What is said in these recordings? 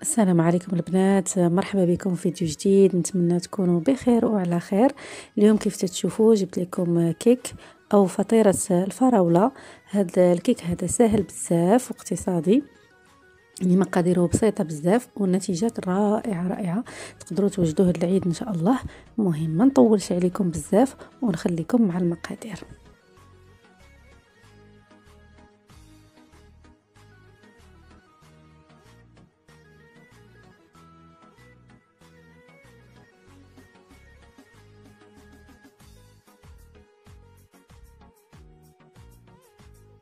السلام عليكم البنات، مرحبا بكم في فيديو جديد. نتمنى تكونوا بخير وعلى خير. اليوم كيف تشوفوا جبت لكم كيك او فطيره الفراوله. هذا الكيك هذا سهل بزاف واقتصادي، يعني مقاديره بسيطه بزاف والنتيجات رائعه رائعه. تقدروا توجدوه هذا العيد ان شاء الله. المهم ما نطولش عليكم بزاف ونخليكم مع المقادير.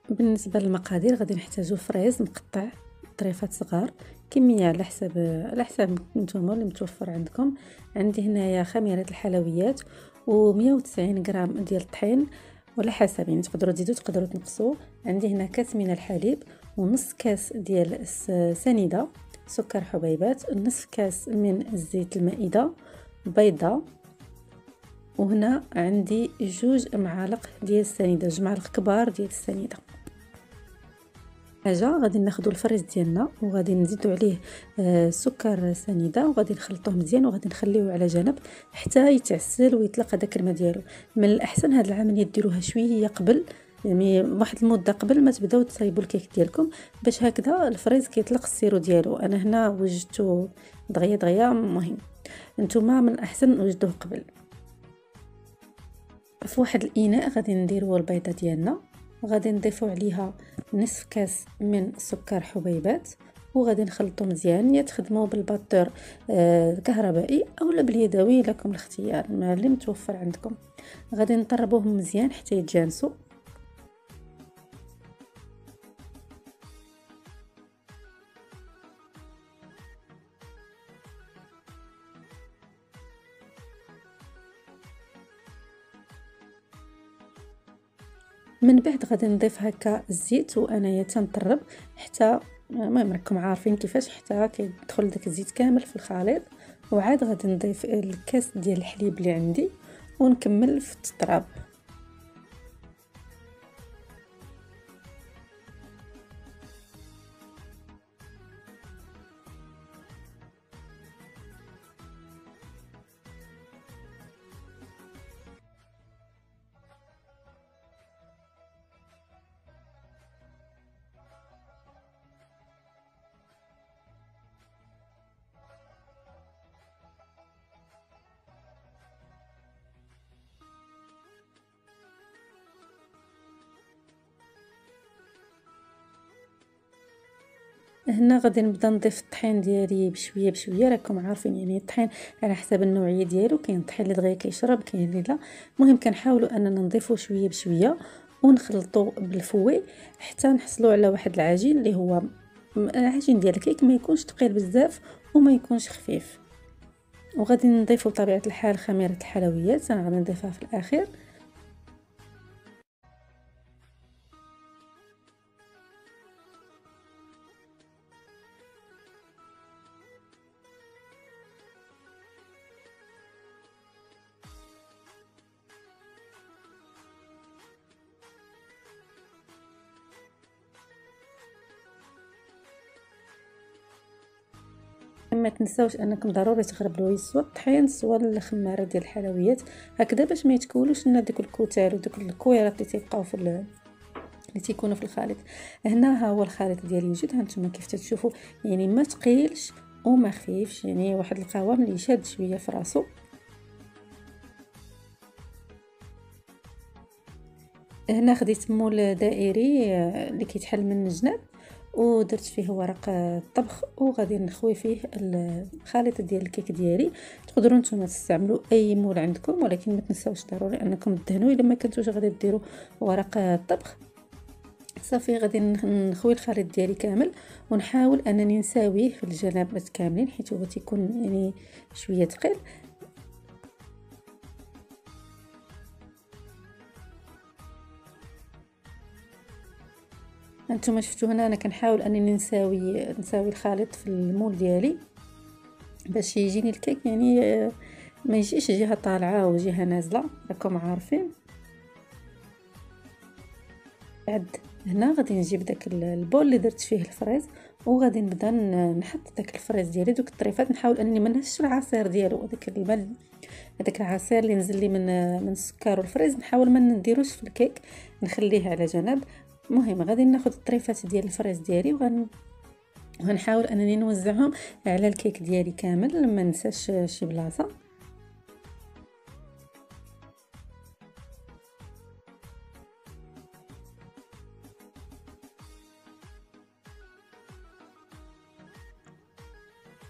بالنسبه للمقادير غادي نحتاجو فريز مقطع طريفات صغار، كميه على حسب نتوما اللي متوفر عندكم. عندي هنايا خميره الحلويات و190 غرام ديال الطحين، وعلى حسب يعني تقدروا تزيدوا تقدروا تنقصوا. عندي هنا كاس من الحليب ونص كاس ديال سنيده، سكر حبيبات، نصف كاس من الزيت المائده، بيضه، وهنا عندي 2 معالق ديال السنيده، 2 معالق كبار ديال السنيده. حاجه غادي ناخذوا الفريز ديالنا وغادي نزيدوا عليه سكر سنيده وغادي نخلطوه مزيان وغادي نخليوه على جنب حتى يتعسل ويطلق هذاك الماء ديالو. من الاحسن هاد العمليه ديروها شويه قبل، يعني واحد المده قبل ما تبداو تصايبوا الكيك ديالكم، باش هكذا الفريز كيطلق السيرو ديالو. انا هنا وجدته دغيا دغيا. مهم نتوما من الاحسن وجدوه قبل. في واحد الاناء غادي نديروا البيضه ديالنا وغادي نضيفوا عليها نصف كاس من سكر حبيبات وغادي نخلطو مزيان. يا تخدموا بالباتور كهربائي اولا باليدوي، لكم الاختيار ما اللي متوفر عندكم. غادي نطربوهم مزيان حتى يتجانسوا. من بعد غادي نضيف هكا الزيت وانايا تنطرب حتى المهم راكم عارفين كيفاش، حتى كيدخل داك الزيت كامل في الخليط. وعاد غادي نضيف الكاس ديال الحليب اللي عندي ونكمل في التطراب. هنا غادي نبدا نضيف الطحين ديالي بشويه بشويه. راكم عارفين يعني الطحين على حسب النوعيه ديالو، كاين الطحين اللي دغيا كيشرب، كاين اللي لا. المهم كنحاولوا اننا نضيفو شويه بشويه ونخلطو بالفوي حتى نحصلوا على واحد العجين اللي هو العجين ديال الكيك، ما يكونش ثقيل بزاف وما يكونش خفيف. وغادي نضيفو بطبيعه الحال خميره الحلويات، انا غادي نضيفها في الاخير. ما تنساوش انكم ضروري تغربلوا سوا الطحين سوا الخماره ديال الحلويات، هكذا باش ما يتكونوش لنا ديك الكتل ودوك الكويرات اللي تيبقاو اللي تيكونوا في الخليط. هنا ها هو الخليط ديالي وجد، هانتوما كيف تشوفوا يعني ما ثقيلش وما خفيفش، يعني واحد القوام اللي شاد شويه في راسو. هنا خديت مول دائري اللي كيتحل من الجناب ودرت فيه ورق الطبخ وغادي نخوي فيه الخليط ديال الكيك ديالي. تقدروا نتوما تستعملوا اي مول عندكم، ولكن ما تنساوش ضروري انكم تدهنوا الا ما كنتوش غادي ديروا ورق الطبخ. صافي غادي نخوي الخليط ديالي كامل ونحاول انني نساويه في الجناب كاملين حيت هو تيكون يعني شويه ثقيل. انتم شفتوا هنا انا كنحاول انني نساوي الخليط في المول ديالي باش يجيني الكيك، يعني ما يجيش جهه طالعه وجهه نازله، راكم عارفين. بعد هنا غادي نجيب داك البول اللي درت فيه الفريز وغادي نبدا نحط داك الفريز ديالي، دوك الطريفات نحاول انني ما نهزش العصير ديالو، داك الماء هذاك العصير اللي نزل لي من السكر والفريز نحاول ما نديروش في الكيك، نخليه على جنب. المهم غادي ناخذ الطريفات ديال الفريز ديالي وغنحاول انني نوزعهم على الكيك ديالي كامل، ما ننساش شي بلاصه.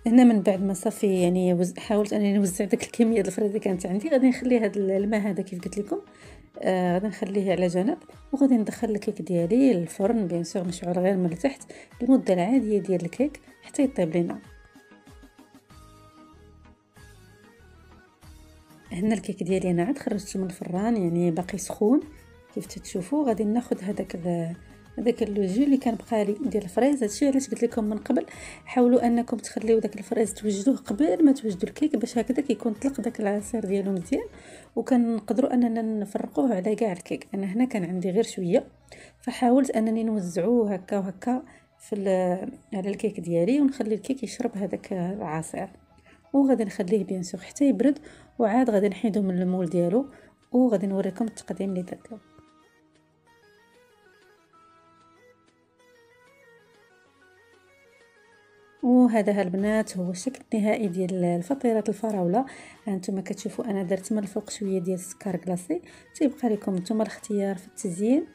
هنا من بعد ما صافي يعني حاولت انني نوزع داك الكميه ديال الفريز اللي كانت عندي، غادي نخلي هذا الماء هذا كيف قلت لكم، غادي نخليه على جنب، وغادي ندخل الكيك ديالي للفرن بيان سور مشعول غير من التحت المده العاديه ديال الكيك حتى يطيب لينا. هنا الكيك ديالي انا عاد خرجته من الفران يعني باقي سخون كيف تشوفوا. غادي ناخذ هذاك اللوجو اللي كان بقى لي ديال الفريز. هادشي علاش قلت لكم من قبل حاولوا انكم تخليو داك الفريز توجدوه قبل ما توجدوا الكيك، باش هكذا كيكون طلق داك العصير ديالو مزيان، وكنقدروا اننا نفرقوه على كاع الكيك. انا هنا كان عندي غير شويه، فحاولت انني نوزعوه هكا وهكا على الكيك ديالي، ونخلي الكيك يشرب هذاك العصير، وغادي نخليه بيان سور حتى يبرد، وعاد غادي نحيدو من المول ديالو، وغادي نوريكم التقديم اللي درت له. وهذا البنات هو الشكل النهائي ديال الفطيره الفراوله. هانتوما كتشوفوا انا درت من الفوق شويه ديال السكر كلاصي، تيبقى لكم نتوما الاختيار في التزيين.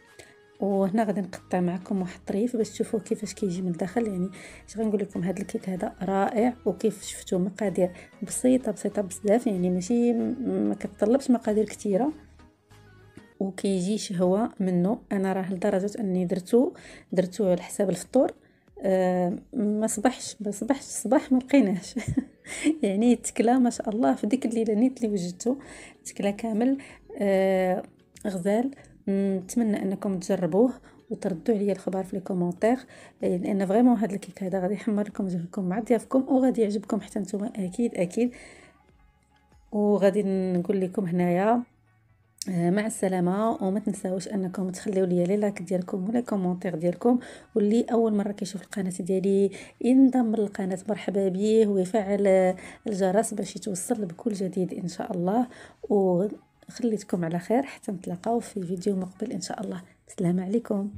وهنا غادي نقطع معكم واحد الطريف باش تشوفوا كيفاش كيجي من الداخل. يعني اش غنقول لكم، هذا الكيك هذا رائع، وكيف شفتوا مقادير بسيطه بزاف، يعني ماشي ما كتطلبش مقادير كثيره، وكيجي شهوه منه. انا راه لدرجه اني درتو على حساب الفطور. ما صبحش الصباح ما لقيناش يعني تكلا ما شاء الله في ديك الليله نيت اللي وجدته تكلا كامل. غزال. نتمنى انكم تجربوه وتردوا عليا الخبر في لي كومونتير، لان فريمون هذا الكيك هذا غادي يحمر لكم وجهكم مع ضيافكم، وغادي يعجبكم حتى نتوما اكيد. وغادي نقول لكم هنايا مع السلامه، وما تنساوش انكم تخليو لي لايك ديالكم ولا كومونتير ديالكم، واللي اول مره كيشوف القناه ديالي ينضم للقناه مرحبا به، ويفعل الجرس باش يتوصل بكل جديد ان شاء الله. وخليتكم على خير حتى نتلاقاو في فيديو مقبل ان شاء الله. السلام عليكم.